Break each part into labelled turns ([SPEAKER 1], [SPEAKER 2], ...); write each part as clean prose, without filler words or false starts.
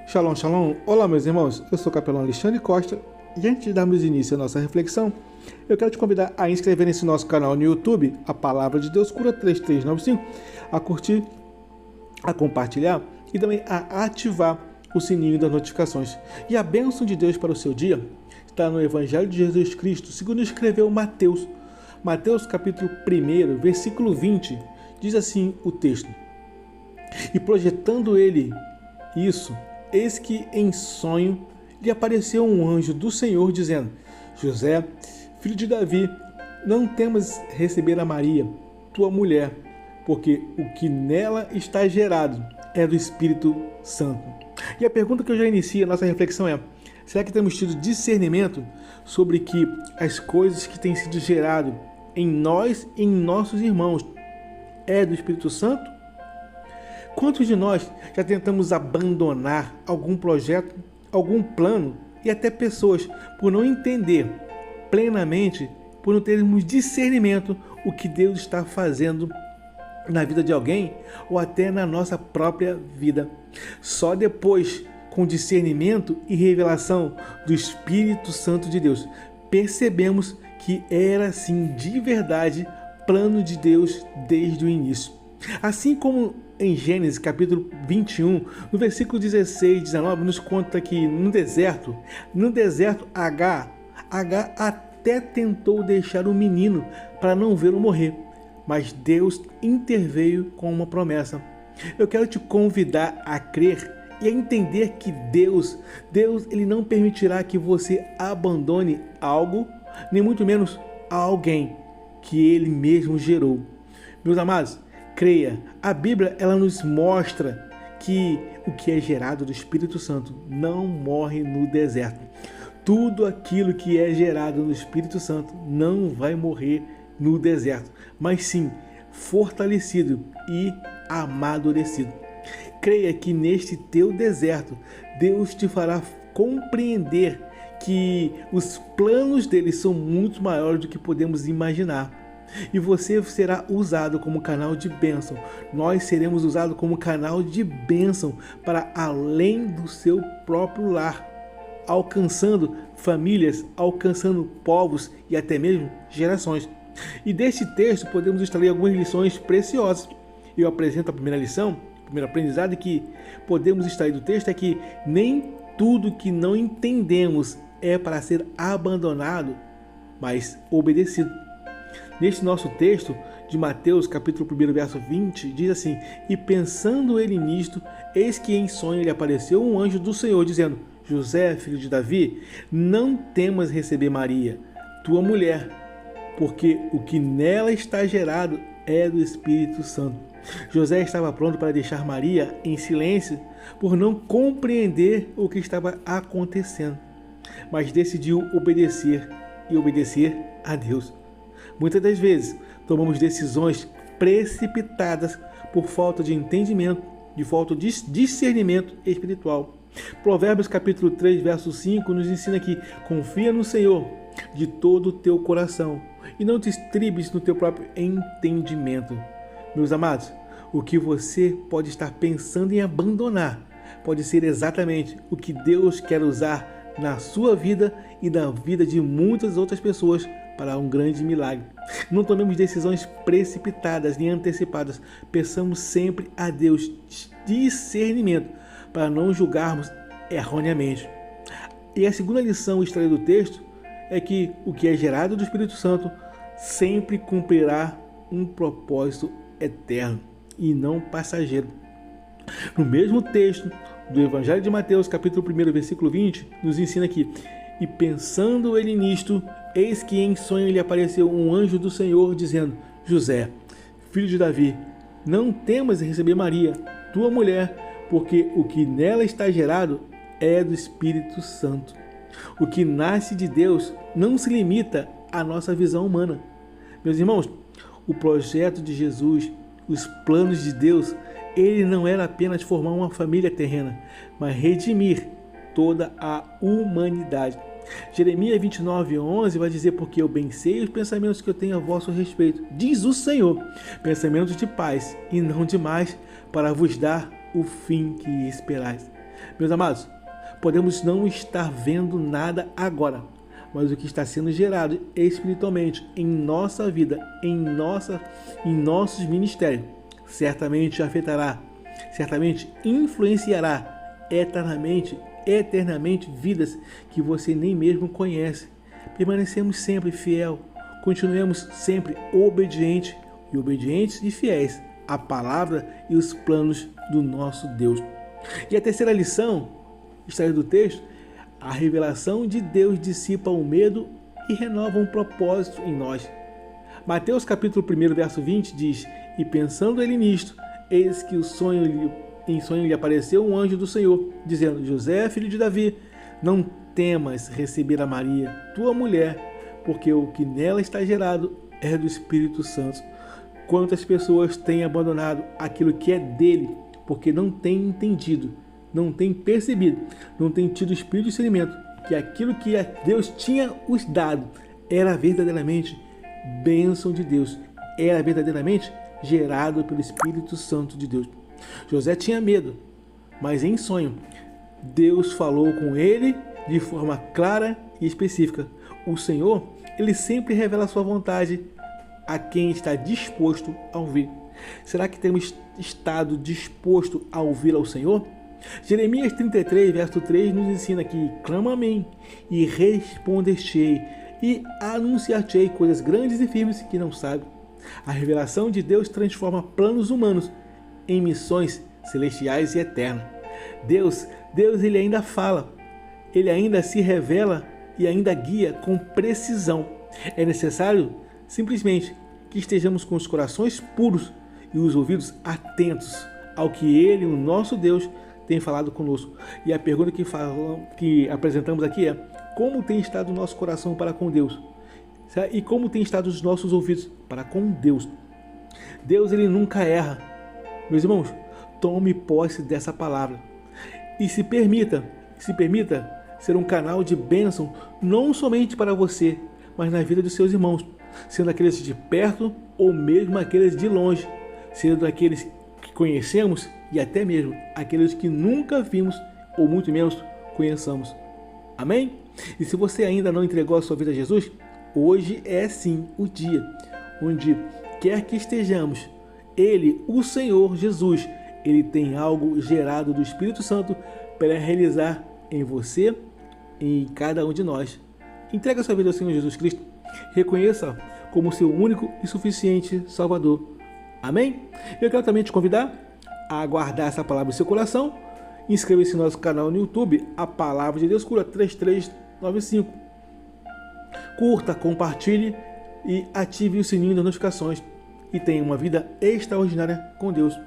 [SPEAKER 1] Shalom, shalom. Olá, meus irmãos. Eu sou o capelão Alexandre Costa e antes de darmos início à nossa reflexão, eu quero te convidar a inscrever nesse nosso canal no YouTube, A Palavra de Deus Cura 3395, a curtir, a compartilhar e também a ativar o sininho das notificações. E a bênção de Deus para o seu dia está no Evangelho de Jesus Cristo, segundo escreveu Mateus. Mateus capítulo 1, versículo 20, diz assim o texto: E projetando ele isso, eis que em sonho lhe apareceu um anjo do Senhor, dizendo: José, filho de Davi, não temas receber a Maria, tua mulher, porque o que nela está gerado é do Espírito Santo. E a pergunta que eu já inicio a nossa reflexão é: será que temos tido discernimento sobre que as coisas que têm sido gerado em nós e em nossos irmãos é do Espírito Santo? Quantos de nós já tentamos abandonar algum projeto, algum plano e até pessoas por não entender plenamente, por não termos discernimento o que Deus está fazendo na vida de alguém ou até na nossa própria vida? Só depois, com discernimento e revelação do Espírito Santo de Deus, percebemos que era assim de verdade plano de Deus desde o início. Assim como em Gênesis capítulo 21, no versículo 16 e 19, nos conta que no deserto, Agar até tentou deixar o menino para não vê-lo morrer, mas Deus interveio com uma promessa. Eu quero te convidar a crer e a entender que Deus ele não permitirá que você abandone algo, nem muito menos alguém que Ele mesmo gerou. Meus amados, creia, a Bíblia ela nos mostra que o que é gerado do Espírito Santo não morre no deserto. Tudo aquilo que é gerado no Espírito Santo não vai morrer no deserto, mas sim fortalecido e amadurecido. Creia que neste teu deserto, Deus te fará compreender que os planos dele são muito maiores do que podemos imaginar. E você será usado como canal de bênção. Nós seremos usados como canal de bênção para além do seu próprio lar, alcançando famílias, alcançando povos e até mesmo gerações. E deste texto podemos extrair algumas lições preciosas. Eu apresento a primeira lição, o primeiro aprendizado que podemos extrair do texto é que nem tudo que não entendemos é para ser abandonado, mas obedecido. Neste nosso texto de Mateus, capítulo 1, verso 20, diz assim: E pensando ele nisto, eis que em sonho lhe apareceu um anjo do Senhor, dizendo: José, filho de Davi, não temas receber Maria, tua mulher, porque o que nela está gerado é do Espírito Santo. José estava pronto para deixar Maria em silêncio por não compreender o que estava acontecendo, mas decidiu obedecer a Deus. Muitas das vezes tomamos decisões precipitadas por falta de entendimento, de falta de discernimento espiritual. Provérbios capítulo 3, verso 5 nos ensina que confia no Senhor de todo o teu coração e não te estribes no teu próprio entendimento. Meus amados, o que você pode estar pensando em abandonar pode ser exatamente o que Deus quer usar na sua vida e na vida de muitas outras pessoas para um grande milagre. Não tomemos decisões precipitadas nem antecipadas. Peçamos sempre a Deus discernimento para não julgarmos erroneamente. E a segunda lição extraída do texto é que o que é gerado do Espírito Santo sempre cumprirá um propósito eterno e não passageiro. No mesmo texto do Evangelho de Mateus, capítulo 1, versículo 20, nos ensina que: E pensando ele nisto, eis que em sonho lhe apareceu um anjo do Senhor, dizendo: José, filho de Davi, não temas receber Maria, tua mulher, porque o que nela está gerado é do Espírito Santo. O que nasce de Deus não se limita à nossa visão humana. Meus irmãos, o projeto de Jesus, os planos de Deus, ele não era apenas formar uma família terrena, mas redimir toda a humanidade. Jeremias 29:11 vai dizer: Porque eu bem sei os pensamentos que eu tenho a vosso respeito, diz o Senhor, pensamentos de paz e não de mais, para vos dar o fim que esperais. Meus amados, podemos não estar vendo nada agora, mas o que está sendo gerado espiritualmente em nossa vida, em nossos ministérios, certamente afetará, certamente influenciará eternamente vidas que você nem mesmo conhece. Permanecemos sempre fiel, continuemos sempre obedientes e fiéis à palavra e os planos do nosso Deus. E a terceira lição, extraída do texto, a revelação de Deus dissipa o medo e renova um propósito em nós. Mateus capítulo 1, verso 20 diz: E pensando ele nisto, eis que em sonho lhe apareceu um anjo do Senhor, dizendo: José, filho de Davi, não temas receber a Maria, tua mulher, porque o que nela está gerado é do Espírito Santo. Quantas pessoas têm abandonado aquilo que é dele, porque não têm entendido, não têm percebido, não têm tido o espírito de discernimento, que aquilo que Deus tinha os dado era verdadeiramente bênção de Deus, era verdadeiramente gerado pelo Espírito Santo de Deus. José tinha medo, mas em sonho, Deus falou com ele de forma clara e específica. O Senhor, ele sempre revela a sua vontade a quem está disposto a ouvir. Será que temos estado disposto a ouvir ao Senhor? Jeremias 33, verso 3 nos ensina que clama a mim e responder-te-ei e anunciar-te-ei coisas grandes e firmes que não sabe. A revelação de Deus transforma planos humanos em missões celestiais e eternas. Deus ele ainda fala, ele ainda se revela e ainda guia com precisão. É necessário simplesmente que estejamos com os corações puros e os ouvidos atentos ao que ele, o nosso Deus, tem falado conosco. E a pergunta que apresentamos aqui é: como tem estado o nosso coração para com Deus? E como tem estado os nossos ouvidos para com Deus? Deus, ele nunca erra. Meus irmãos, tome posse dessa palavra e se permita ser um canal de bênção, não somente para você, mas na vida dos seus irmãos, sendo aqueles de perto ou mesmo aqueles de longe, sendo aqueles que conhecemos e até mesmo aqueles que nunca vimos ou muito menos conheçamos. Amém? E se você ainda não entregou a sua vida a Jesus, hoje é sim o dia onde quer que estejamos, Ele, o Senhor Jesus, Ele tem algo gerado do Espírito Santo para realizar em você e em cada um de nós. Entregue a sua vida ao Senhor Jesus Cristo. Reconheça como seu único e suficiente Salvador. Amém? Eu quero também te convidar a guardar essa palavra no seu coração. Inscreva-se no nosso canal no YouTube, A Palavra de Deus Cura 3395. Curta, compartilhe e ative o sininho das notificações. E tenha uma vida extraordinária com Deus.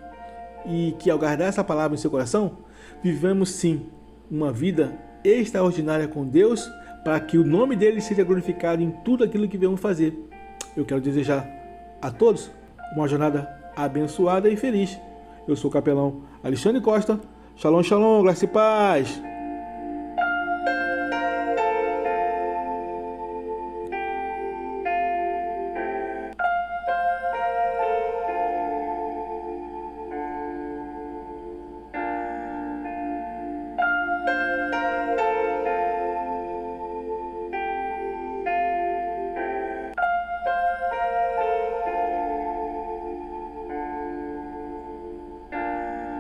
[SPEAKER 1] E que ao guardar essa palavra em seu coração, vivemos sim uma vida extraordinária com Deus, para que o nome dele seja glorificado em tudo aquilo que viemos fazer. Eu quero desejar a todos uma jornada abençoada e feliz. Eu sou o capelão Alexandre Costa. Shalom, shalom, graça e paz.